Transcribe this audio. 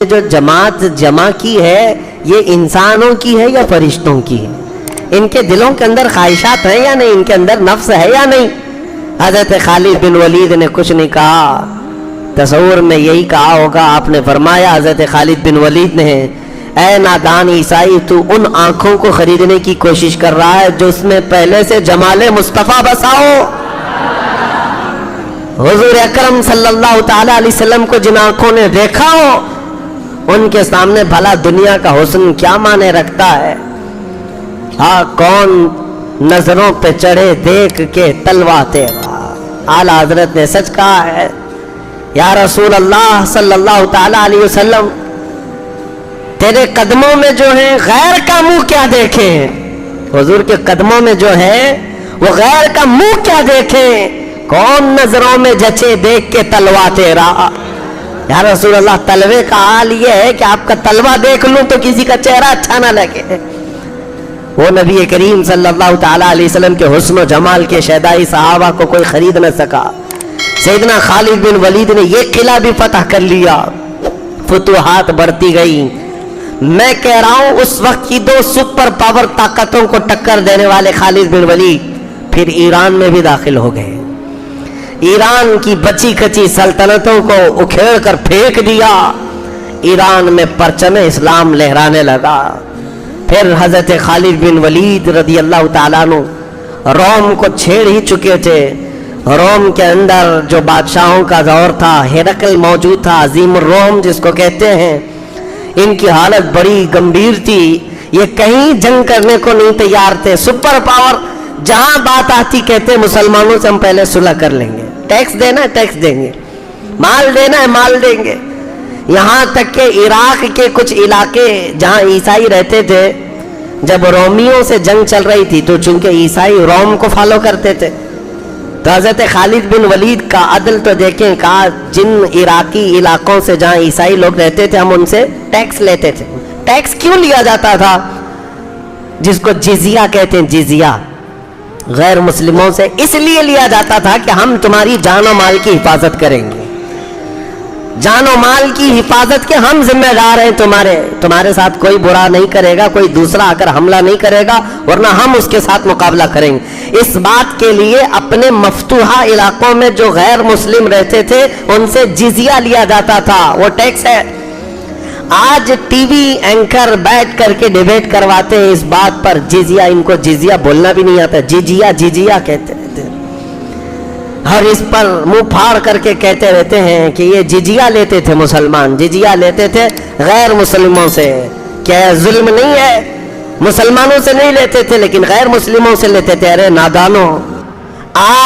جو جماعت جمع کی ہے یہ انسانوں کی ہے یا فرشتوں کی ہے؟ ان کے دلوں کے اندر خواہشات ہیں یا نہیں؟ ان کے اندر نفس ہے یا نہیں؟ حضرت خالد بن ولید نے کچھ نہیں کہا، تصور میں یہی کہا ہوگا، آپ نے فرمایا حضرت خالد بن ولید نے، اے نادان عیسائی، تو ان آنکھوں کو خریدنے کی کوشش کر رہا ہے جو اس میں پہلے سے جمال مصطفیٰ بساؤ۔ حضور اکرم صلی اللہ تعالی علیہ وسلم کو جن آنکھوں نے دیکھا ہو ان کے سامنے بھلا دنیا کا حسن کیا معنی رکھتا ہے؟ ہاں، کون نظروں پہ چڑھے دیکھ کے تلوا تیرا، اعلیٰ حضرت نے سچ کہا ہے۔ یا رسول اللہ صلی اللہ تعالی علیہ وسلم، تیرے قدموں میں جو ہے غیر کا منہ کیا دیکھیں؟ حضور کے قدموں میں جو ہے وہ غیر کا منہ کیا دیکھیں؟ کون نظروں میں جچے دیکھ کے تلوا تیرا۔ یا رسول اللہ، تلوے کا حال یہ ہے کہ آپ کا تلوہ دیکھ لوں تو کسی کا چہرہ اچھا نہ لگے۔ وہ نبی کریم صلی اللہ تعالی علیہ وسلم کے حسن و جمال کے شیدائی صحابہ کو کوئی خرید نہ سکا۔ سیدنا خالد بن ولید نے یہ قلعہ بھی فتح کر لیا، فتوحات بڑھتی گئی۔ میں کہہ رہا ہوں اس وقت کی دو سپر پاور طاقتوں کو ٹکر دینے والے خالد بن ولید پھر ایران میں بھی داخل ہو گئے، ایران کی بچی کچی سلطنتوں کو اکھیڑ کر پھینک دیا، ایران میں پرچم اسلام لہرانے لگا۔ پھر حضرت خالد بن ولید رضی اللہ تعالیٰ عنہ روم کو چھیڑ ہی چکے تھے۔ روم کے اندر جو بادشاہوں کا دور تھا، ہرقل موجود تھا، عظیم الروم جس کو کہتے ہیں، ان کی حالت بڑی گمبھیر تھی، یہ کہیں جنگ کرنے کو نہیں تیار تھے۔ سپر پاور جہاں بات آتی کہتے مسلمانوں سے ہم پہلے صلح کر لیں گے، ٹیکس دینا ہے ٹیکس دیں گے، مال دینا ہے مال دیں گے۔ یہاں تک کہ عراق کے کچھ علاقے جہاں عیسائی رہتے تھے، جب رومیوں سے جنگ چل رہی تھی تو چونکہ عیسائی روم کو فالو کرتے تھے، تو حضرت خالد بن ولید کا عدل تو دیکھیں، کہا جن عراقی علاقوں سے جہاں عیسائی لوگ رہتے تھے ہم ان سے ٹیکس لیتے تھے۔ ٹیکس کیوں لیا جاتا تھا؟ جس کو جزیہ کہتے ہیں، جزیہ غیر مسلموں سے اس لیے لیا جاتا تھا کہ ہم تمہاری جان و مال کی حفاظت کریں گے، جان و مال کی حفاظت کے ہم ذمہ دار ہیں، تمہارے ساتھ کوئی برا نہیں کرے گا، کوئی دوسرا اگر حملہ نہیں کرے گا، ورنہ ہم اس کے ساتھ مقابلہ کریں گے۔ اس بات کے لیے اپنے مفتوحہ علاقوں میں جو غیر مسلم رہتے تھے ان سے جزیہ لیا جاتا تھا، وہ ٹیکس ہے۔ آج ٹی وی اینکر بیٹھ کر کے ڈیبیٹ کرواتے ہیں اس بات پر، جزیہ، ان کو جزیہ بولنا بھی نہیں آتا، جزیہ کہتے رہتے ہیں، اور اس پر منہ پھاڑ کر کے کہتے رہتے ہیں کہ یہ جزیہ لیتے تھے مسلمان، جزیہ لیتے تھے غیر مسلموں سے۔ کیا ظلم نہیں ہے؟ مسلمانوں سے نہیں لیتے تھے لیکن غیر مسلموں سے لیتے تھے۔ ارے نادانو، آج